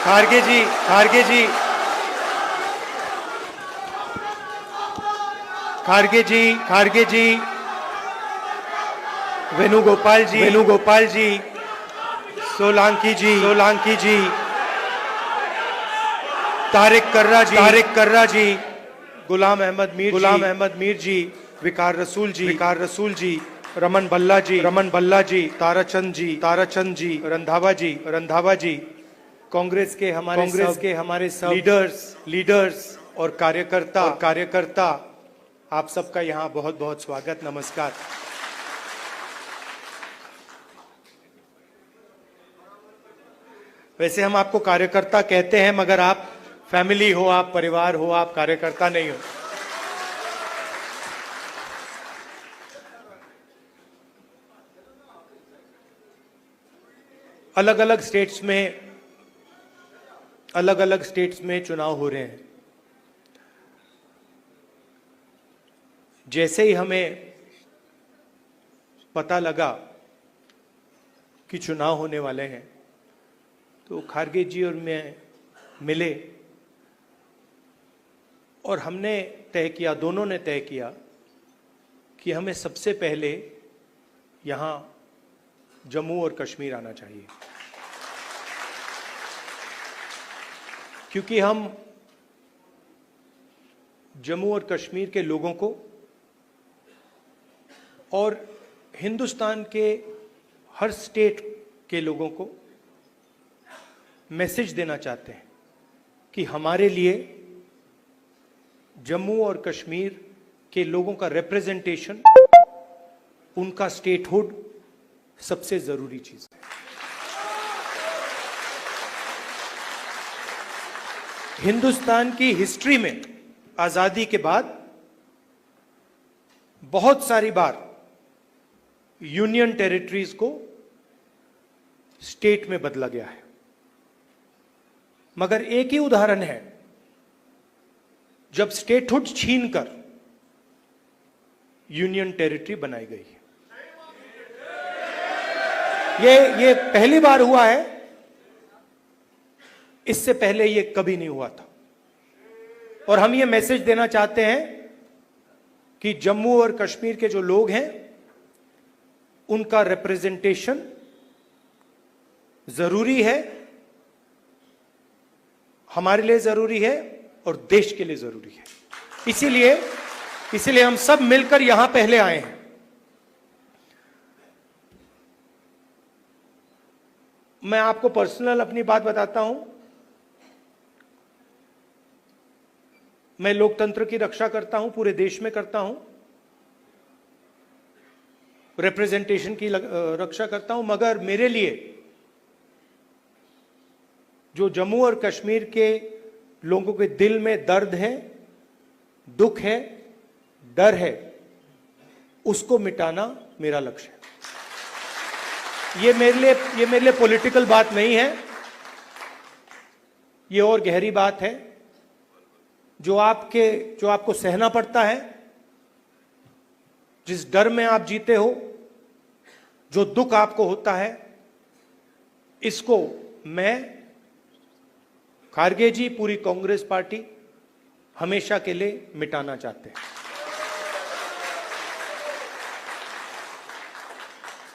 खारगे जी, खारगे जी, खारगे जी, खारगे जी, वेणुगोपाल जी, वेणुगोपाल जी, सोलंकी जी, सोलंकी जी, तारिक कर्रा जी, तारिक कर्रा जी, गुलाम अहमद मीर, गुलाम अहमद मीर जी, विकार रसूल जी, विकार रसूल जी, रमन भल्ला जी, रमन भल्ला जी, ताराचंद जी, ताराचंद जी, रंधावा जी, रंधावा जी, कांग्रेस के हमारे सब लीडर्स और कार्यकर्ता आप सबका यहाँ बहुत बहुत स्वागत, नमस्कार। वैसे हम आपको कार्यकर्ता कहते हैं, मगर आप फैमिली हो, आप परिवार हो, आप कार्यकर्ता नहीं हो। अलग अलग स्टेट्स में चुनाव हो रहे हैं। जैसे ही हमें पता लगा कि चुनाव होने वाले हैं, तो खारगे जी और मैं मिले और हमने तय किया, दोनों ने तय किया कि हमें सबसे पहले यहाँ जम्मू और कश्मीर आना चाहिए, क्योंकि हम जम्मू और कश्मीर के लोगों को और हिंदुस्तान के हर स्टेट के लोगों को मैसेज देना चाहते हैं कि हमारे लिए जम्मू और कश्मीर के लोगों का रिप्रेजेंटेशन, उनका स्टेटहुड सबसे जरूरी चीज है। हिंदुस्तान की हिस्ट्री में आजादी के बाद बहुत सारी बार यूनियन टेरिटरीज को स्टेट में बदला गया है, मगर एक ही उदाहरण है जब स्टेटहुड छीनकर यूनियन टेरिटरी बनाई गई है। ये पहली बार हुआ है, इससे पहले ये कभी नहीं हुआ था। और हम ये मैसेज देना चाहते हैं कि जम्मू और कश्मीर के जो लोग हैं, उनका रिप्रेजेंटेशन जरूरी है, हमारे लिए जरूरी है और देश के लिए जरूरी है। इसीलिए हम सब मिलकर यहां पहले आए हैं। मैं आपको पर्सनल अपनी बात बताता हूं। मैं लोकतंत्र की रक्षा करता हूं, पूरे देश में करता हूं, रिप्रेजेंटेशन की रक्षा करता हूं, मगर मेरे लिए जो जम्मू और कश्मीर के लोगों के दिल में दर्द है, दुख है, डर है, उसको मिटाना मेरा लक्ष्य है। ये मेरे लिए पॉलिटिकल बात नहीं है, ये और गहरी बात है जो आपको सहना पड़ता है, जिस डर में आप जीते हो, जो दुख आपको होता है, इसको मैं, खारगे जी, पूरी कांग्रेस पार्टी हमेशा के लिए मिटाना चाहते हैं।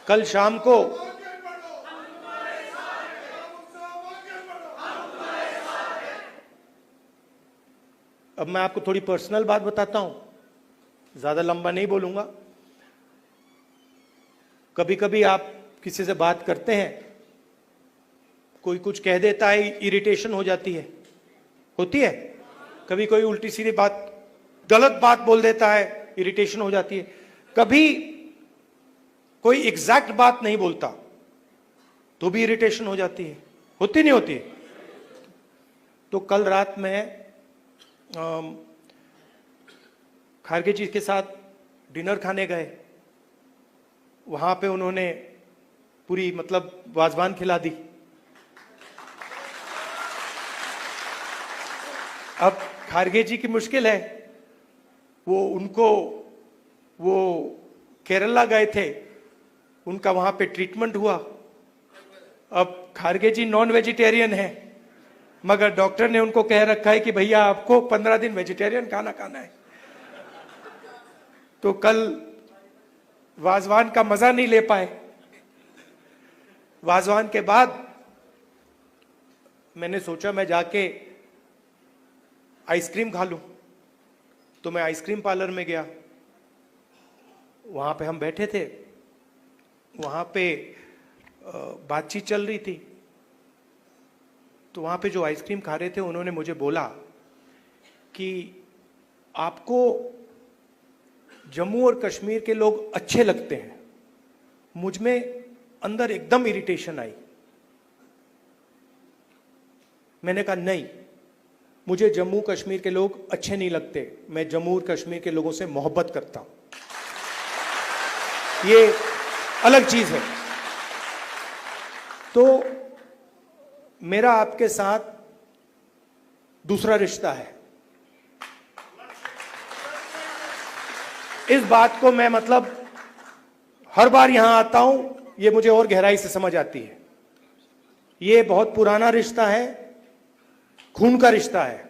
कल शाम को अब मैं आपको थोड़ी पर्सनल बात बताता हूं, ज्यादा लंबा नहीं बोलूंगा। कभी कभी आप किसी से बात करते हैं, कोई कुछ कह देता है, इरिटेशन हो जाती है, होती है। कभी कोई उल्टी सीधी बात, गलत बात बोल देता है, इरिटेशन हो जाती है। कभी कोई एग्जैक्ट बात नहीं बोलता तो भी इरिटेशन हो जाती है, होती नहीं होती। तो कल रात में खारगे जी के साथ डिनर खाने गए, वहां पे उन्होंने पूरी वाजवान खिला दी। अब खारगे जी की मुश्किल है, वो केरला गए थे, उनका वहां पे ट्रीटमेंट हुआ। अब खारगे जी नॉन वेजिटेरियन है, मगर डॉक्टर ने उनको कह रखा है कि भैया आपको 15 दिन वेजिटेरियन खाना खाना है। तो कल वाजवान का मजा नहीं ले पाए। वाजवान के बाद मैंने सोचा मैं जाके आइसक्रीम खा लूं, तो मैं आइसक्रीम पार्लर में गया। वहां पे हम बैठे थे, वहां पे बातचीत चल रही थी। तो वहां पे जो आइसक्रीम खा रहे थे उन्होंने मुझे बोला कि आपको जम्मू और कश्मीर के लोग अच्छे लगते हैं। मुझ में अंदर एकदम इरिटेशन आई। मैंने कहा नहीं, मुझे जम्मू कश्मीर के लोग अच्छे नहीं लगते, मैं जम्मू और कश्मीर के लोगों से मोहब्बत करता हूं, ये अलग चीज है। तो मेरा आपके साथ दूसरा रिश्ता है। इस बात को मैं मतलब हर बार यहां आता हूं, ये मुझे और गहराई से समझ आती है। ये बहुत पुराना रिश्ता है, खून का रिश्ता है।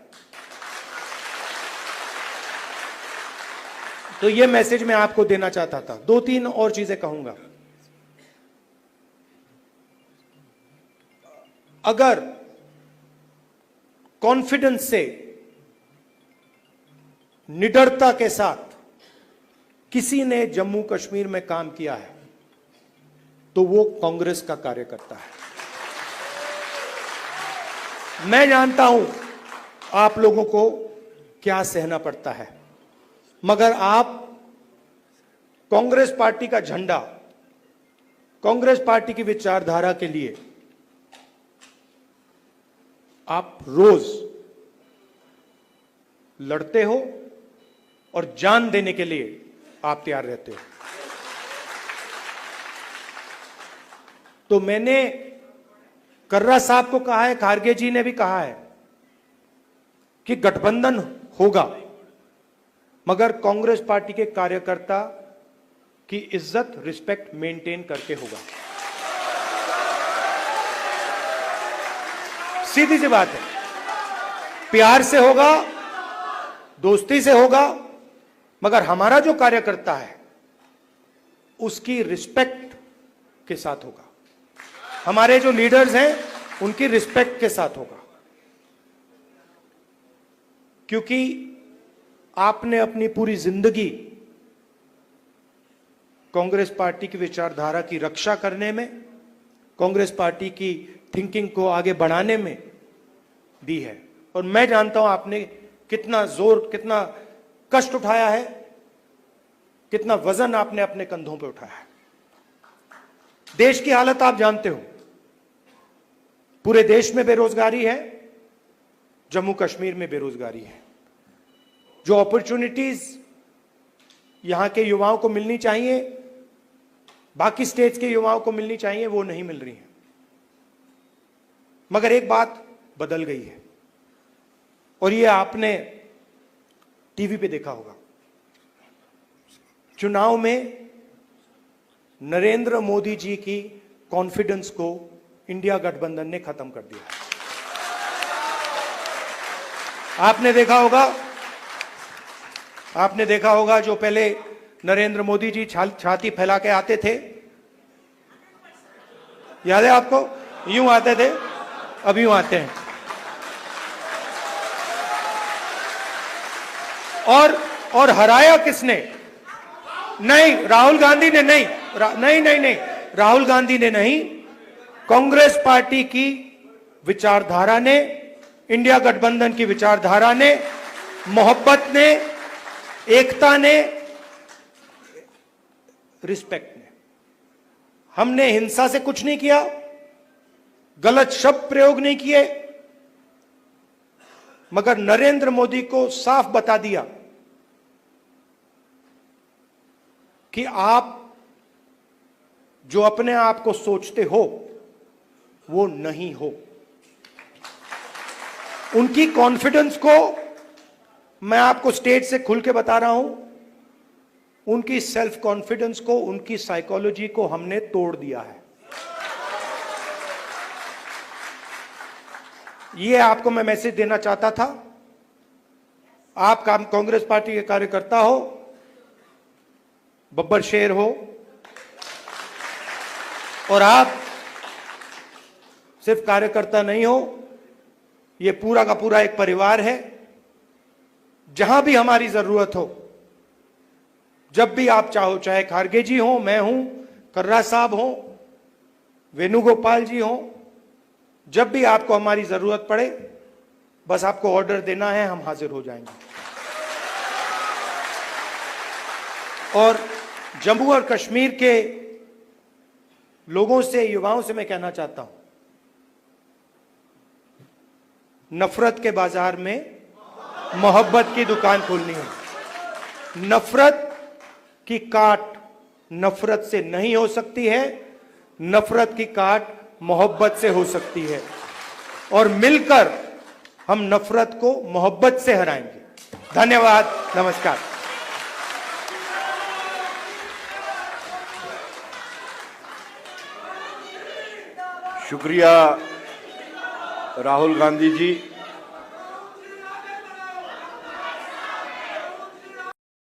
तो ये मैसेज मैं आपको देना चाहता था। 2-3 और चीजें कहूंगा। अगर कॉन्फिडेंस से, निडरता के साथ किसी ने जम्मू कश्मीर में काम किया है तो वो कांग्रेस का कार्यकर्ता है। मैं जानता हूं आप लोगों को क्या सहना पड़ता है, मगर आप कांग्रेस पार्टी का झंडा, कांग्रेस पार्टी की विचारधारा के लिए आप रोज लड़ते हो और जान देने के लिए आप तैयार रहते हो। तो मैंने कर्रा साहब को कहा है, खारगे जी ने भी कहा है कि गठबंधन होगा, मगर कांग्रेस पार्टी के कार्यकर्ता की इज्जत, रिस्पेक्ट मेंटेन करके होगा। सीधी सी बात है, प्यार से होगा, दोस्ती से होगा, मगर हमारा जो कार्यकर्ता है उसकी रिस्पेक्ट के साथ होगा। हमारे जो लीडर्स हैं उनकी रिस्पेक्ट के साथ होगा। क्योंकि आपने अपनी पूरी जिंदगी कांग्रेस पार्टी की विचारधारा की रक्षा करने में, कांग्रेस पार्टी की थिंकिंग को आगे बढ़ाने में दी है। और मैं जानता हूं आपने कितना जोर, कितना कष्ट उठाया है, कितना वजन आपने अपने कंधों पे उठाया है। देश की हालत आप जानते हो, पूरे देश में बेरोजगारी है, जम्मू कश्मीर में बेरोजगारी है। जो अपॉर्चुनिटीज यहां के युवाओं को मिलनी चाहिए, बाकी स्टेट्स के युवाओं को मिलनी चाहिए, वो नहीं मिल रही है। मगर एक बात बदल गई है, और ये आपने टीवी पे देखा होगा। चुनाव में नरेंद्र मोदी जी की कॉन्फिडेंस को इंडिया गठबंधन ने खत्म कर दिया। आपने देखा होगा जो पहले नरेंद्र मोदी जी छाती फैला के आते थे, याद है आपको? यूं आते थे, अब यूं आते हैं। और हराया किसने? नहीं, राहुल गांधी ने नहीं, नहीं, राहुल गांधी ने नहीं, कांग्रेस पार्टी की विचारधारा ने, इंडिया गठबंधन की विचारधारा ने, मोहब्बत ने, एकता ने, रिस्पेक्ट ने। हमने हिंसा से कुछ नहीं किया, गलत शब्द प्रयोग नहीं किए, मगर नरेंद्र मोदी को साफ बता दिया कि आप जो अपने आप को सोचते हो वो नहीं हो। उनकी कॉन्फिडेंस को मैं आपको स्टेज से खुल के बता रहा हूं, उनकी सेल्फ कॉन्फिडेंस को, उनकी साइकोलॉजी को हमने तोड़ दिया है। ये आपको मैं मैसेज देना चाहता था। आप कांग्रेस पार्टी के कार्यकर्ता हो, बब्बर शेर हो, और आप सिर्फ कार्यकर्ता नहीं हो, ये पूरा का पूरा एक परिवार है। जहां भी हमारी जरूरत हो, जब भी आप चाहो, चाहे खारगे जी हो, मैं हूं, कर्रा साहब हो, वेणुगोपाल जी हो, जब भी आपको हमारी जरूरत पड़े, बस आपको ऑर्डर देना है, हम हाजिर हो जाएंगे। और जम्मू और कश्मीर के लोगों से, युवाओं से मैं कहना चाहता हूं, नफरत के बाजार में मोहब्बत की दुकान खोलनी है। नफरत की काट नफरत से नहीं हो सकती है, नफरत की काट मोहब्बत से हो सकती है, और मिलकर हम नफरत को मोहब्बत से हराएंगे। धन्यवाद, नमस्कार। शुक्रिया राहुल गांधी जी।